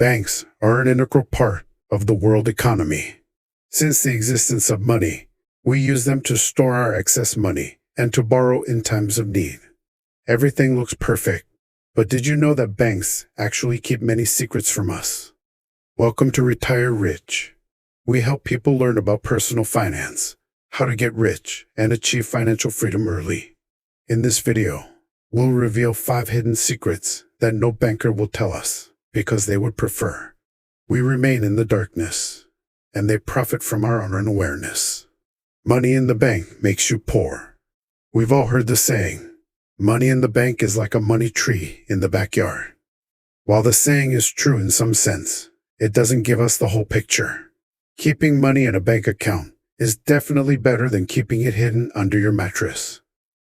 Banks are an integral part of the world economy. Since the existence of money, we use them to store our excess money and to borrow in times of need. Everything looks perfect, but did you know that banks actually keep many secrets from us? Welcome to Retire Rich. We help people learn about personal finance, how to get rich, and achieve financial freedom early. In this video, we'll reveal 5 hidden secrets that no banker will tell us because they would prefer we remain in the darkness, and they profit from our unawareness. Money in the bank makes you poor. We've all heard the saying, money in the bank is like a money tree in the backyard. While the saying is true in some sense, it doesn't give us the whole picture. Keeping money in a bank account is definitely better than keeping it hidden under your mattress.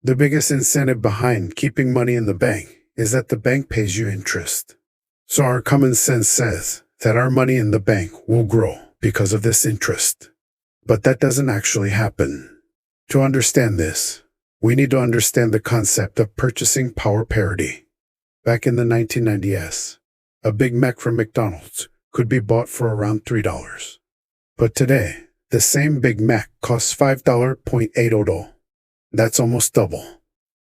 The biggest incentive behind keeping money in the bank is that the bank pays you interest. So our common sense says that our money in the bank will grow because of this interest. But that doesn't actually happen. To understand this, we need to understand the concept of purchasing power parity. Back in the 1990s, a Big Mac from McDonald's could be bought for around $3. But today, the same Big Mac costs $5.80. That's almost double.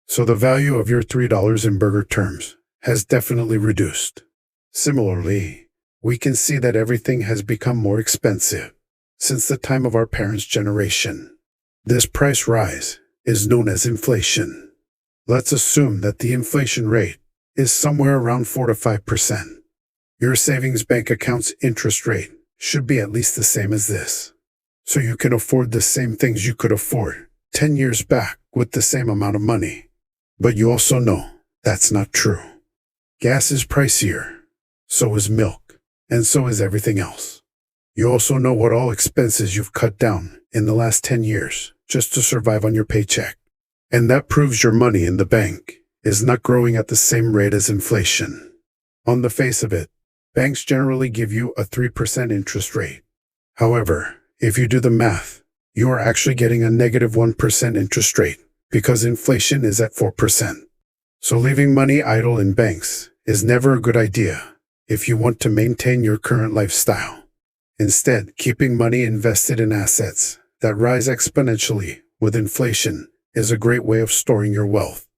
So the value of your $3 in burger terms has definitely reduced. Similarly, we can see that everything has become more expensive since the time of our parents' generation. This price rise is known as inflation. Let's assume that the inflation rate is somewhere around 4 to 5%. Your savings bank account's interest rate should be at least the same as this, so you can afford the same things you could afford 10 years back with the same amount of money. But you also know that's not true. Gas is pricier, so is milk, and so is everything else. You also know what all expenses you've cut down in the last 10 years just to survive on your paycheck. And that proves your money in the bank is not growing at the same rate as inflation. On the face of it, banks generally give you a 3% interest rate. However, if you do the math, you are actually getting a -1% interest rate because inflation is at 4%. So leaving money idle in banks is never a good idea if you want to maintain your current lifestyle. Instead, keeping money invested in assets that rise exponentially with inflation is a great way of storing your wealth.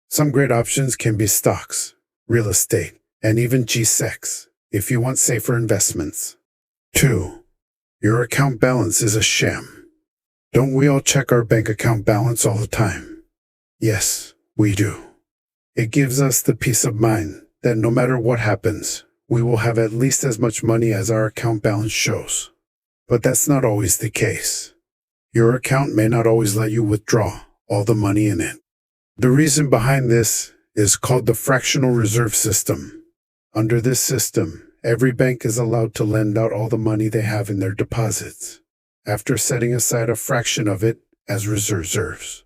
Some great options can be stocks, real estate, and even G-Secs if you want safer investments. 2. Your account balance is a sham. Don't we all check our bank account balance all the time? Yes, we do. It gives us the peace of mind that no matter what happens, we will have at least as much money as our account balance shows. But that's not always the case. Your account may not always let you withdraw all the money in it. The reason behind this is called the fractional reserve system. Under this system, every bank is allowed to lend out all the money they have in their deposits, after setting aside a fraction of it as reserves.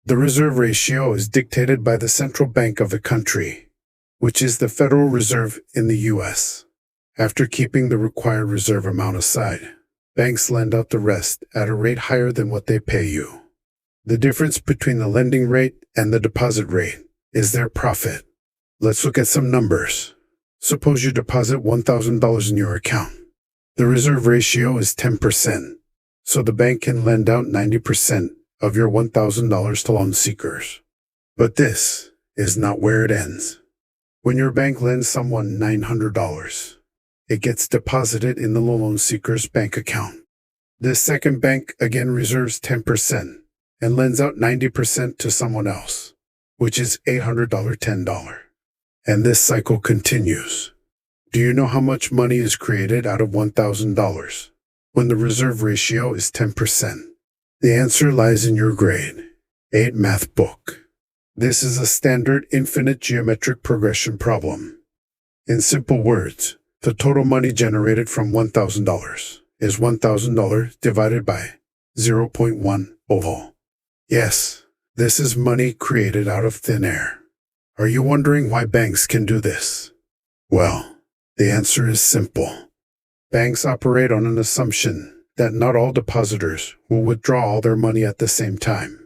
The reserve ratio is dictated by the central bank of the country, which is the Federal Reserve in the U.S. After keeping the required reserve amount aside, banks lend out the rest at a rate higher than what they pay you. The difference between the lending rate and the deposit rate is their profit. Let's look at some numbers. Suppose you deposit $1,000 in your account. The reserve ratio is 10%, so the bank can lend out 90% of your $1,000 to loan seekers. But this is not where it ends. When your bank lends someone $900, it gets deposited in the loan seeker's bank account. This second bank again reserves 10% and lends out 90% to someone else, which is $800 $10. And this cycle continues. Do you know how much money is created out of $1,000 when the reserve ratio is 10%? The answer lies in your grade 8 math book. This is a standard infinite geometric progression problem. In simple words, the total money generated from $1,000 is $1,000 divided by 0.1. Yes, this is money created out of thin air. Are you wondering why banks can do this? Well, the answer is simple. Banks operate on an assumption that not all depositors will withdraw all their money at the same time.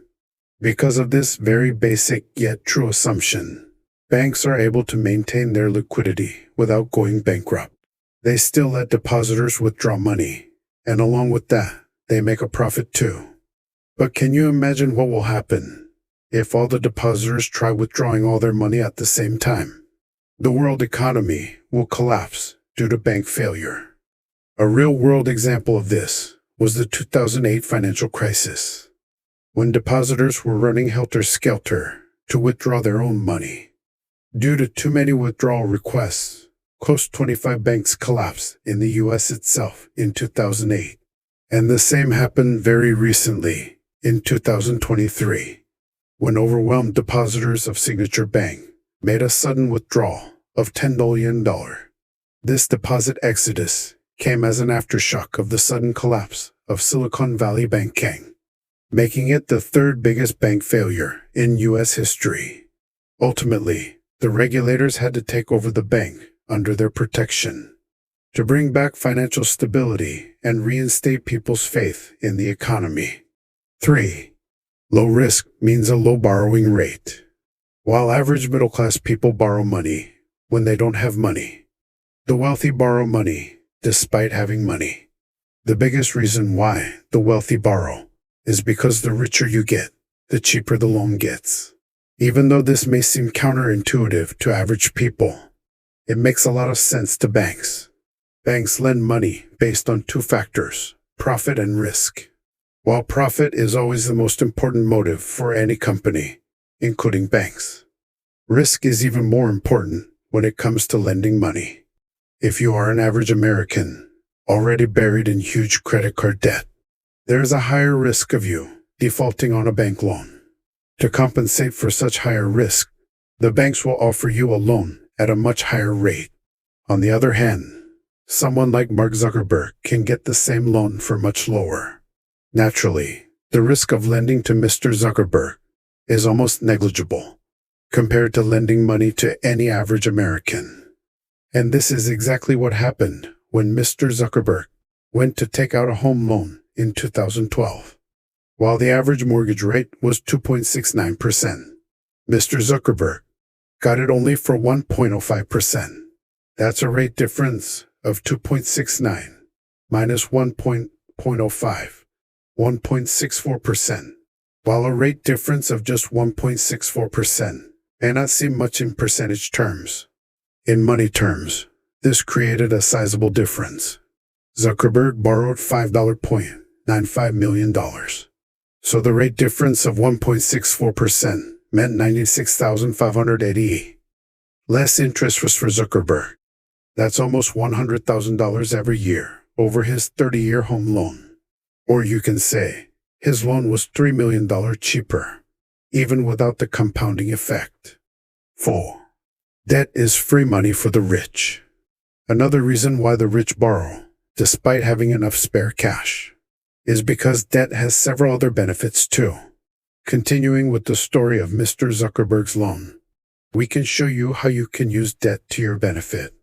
Because of this very basic yet true assumption, banks are able to maintain their liquidity without going bankrupt. They still let depositors withdraw money, and along with that, they make a profit too. But can you imagine what will happen if all the depositors try withdrawing all their money at the same time? The world economy will collapse due to bank failure. A real-world example of this was the 2008 financial crisis, when depositors were running helter-skelter to withdraw their own money. Due to too many withdrawal requests, close to 25 banks collapsed in the US itself in 2008. And the same happened very recently in 2023, when overwhelmed depositors of Signature Bank made a sudden withdrawal of $10 billion. This deposit exodus came as an aftershock of the sudden collapse of Silicon Valley banking, making it the third biggest bank failure in US history. Ultimately, the regulators had to take over the bank under their protection to bring back financial stability and reinstate people's faith in the economy. 3. Low risk means a low borrowing rate. While average middle-class people borrow money when they don't have money, the wealthy borrow money despite having money. The biggest reason why the wealthy borrow is because the richer you get, the cheaper the loan gets. Even though this may seem counterintuitive to average people, it makes a lot of sense to banks. Banks lend money based on two factors, profit and risk. While profit is always the most important motive for any company, including banks, risk is even more important when it comes to lending money. If you are an average American, already buried in huge credit card debt, there is a higher risk of you defaulting on a bank loan. To compensate for such higher risk, the banks will offer you a loan at a much higher rate. On the other hand, someone like Mark Zuckerberg can get the same loan for much lower. Naturally, the risk of lending to Mr. Zuckerberg is almost negligible compared to lending money to any average American. And this is exactly what happened when Mr. Zuckerberg went to take out a home loan in 2012. While the average mortgage rate was 2.69%, Mr. Zuckerberg got it only for 1.05%. That's a rate difference of 2.69 minus 1.05, 1.64%. While a rate difference of just 1.64% may not seem much in percentage terms, in money terms, this created a sizable difference. Zuckerberg borrowed $5.95 million. So the rate difference of 1.64% meant $96,580 less interest was for Zuckerberg. That's almost $100,000 every year over his 30-year home loan. Or you can say, his loan was $3 million cheaper, even without the compounding effect. 4. Debt is free money for the rich. Another reason why the rich borrow, despite having enough spare cash, is because debt has several other benefits too. Continuing with the story of Mr. Zuckerberg's loan, we can show you how you can use debt to your benefit.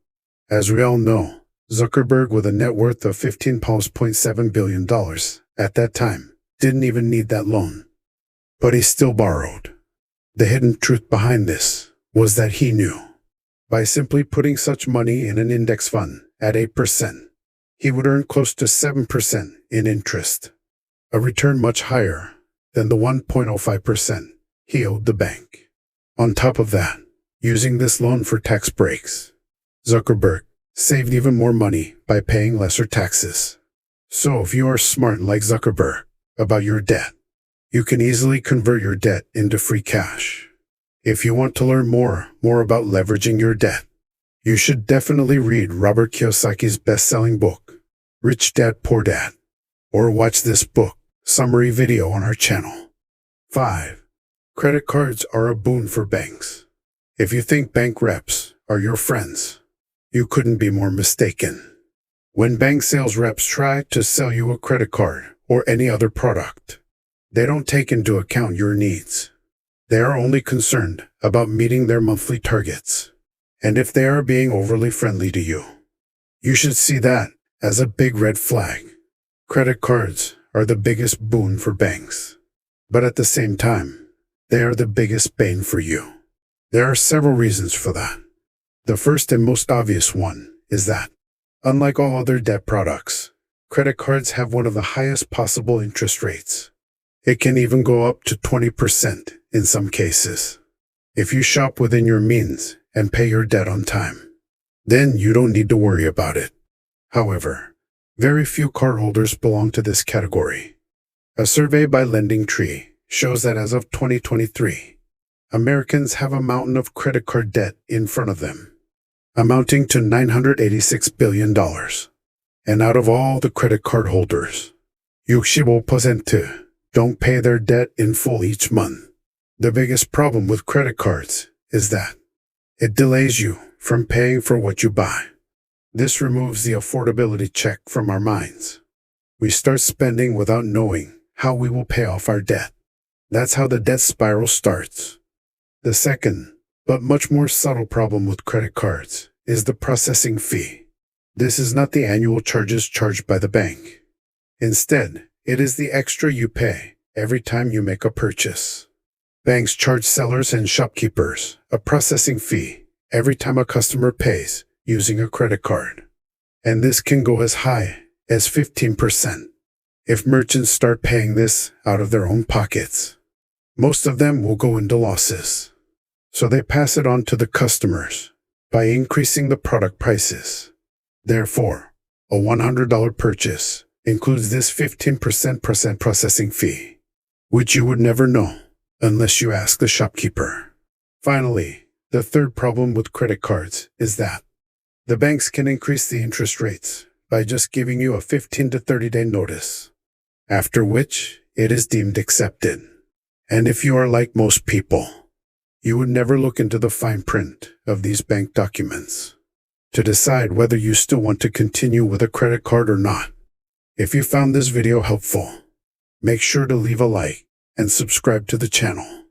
As we all know, Zuckerberg, with a net worth of $15.7 billion at that time, didn't even need that loan. But he still borrowed. The hidden truth behind this was that he knew, by simply putting such money in an index fund at 8%, he would earn close to 7% in interest, a return much higher than the 1.05% he owed the bank. On top of that, using this loan for tax breaks, Zuckerberg saved even more money by paying lesser taxes. So if you are smart like Zuckerberg about your debt, you can easily convert your debt into free cash. If you want to learn more about leveraging your debt, you should definitely read Robert Kiyosaki's best-selling book, Rich Dad Poor Dad, or watch this book summary video on our channel. 5. Credit cards are a boon for banks. If you think bank reps are your friends, you couldn't be more mistaken. When bank sales reps try to sell you a credit card or any other product, they don't take into account your needs. They are only concerned about meeting their monthly targets. And if they are being overly friendly to you, you should see that as a big red flag. Credit cards are the biggest boon for banks. But at the same time, they are the biggest bane for you. There are several reasons for that. The first and most obvious one is that Unlike all other debt products, credit cards have one of the highest possible interest rates. It can even go up to 20% in some cases. If you shop within your means and pay your debt on time, then you don't need to worry about it. However, very few cardholders belong to this category. A survey by LendingTree shows that as of 2023, Americans have a mountain of credit card debt in front of them, amounting to $986 billion. And out of all the credit card holders, 65% don't pay their debt in full each month. The biggest problem with credit cards is that it delays you from paying for what you buy. This removes the affordability check from our minds. We start spending without knowing how we will pay off our debt. That's how the debt spiral starts. The second, but much more subtle problem with credit cards is the processing fee. This is not the annual charges charged by the bank. Instead, it is the extra you pay every time you make a purchase. Banks charge sellers and shopkeepers a processing fee every time a customer pays using a credit card. And this can go as high as 15% if merchants start paying this out of their own pockets. Most of them will go into losses, so they pass it on to the customers by increasing the product prices. Therefore, a $100 purchase includes this 15% processing fee, which you would never know unless you ask the shopkeeper. Finally, the third problem with credit cards is that the banks can increase the interest rates by just giving you a 15 to 30-day notice, after which it is deemed accepted. And if you are like most people, you would never look into the fine print of these bank documents to decide whether you still want to continue with a credit card or not. If you found this video helpful, make sure to leave a like and subscribe to the channel.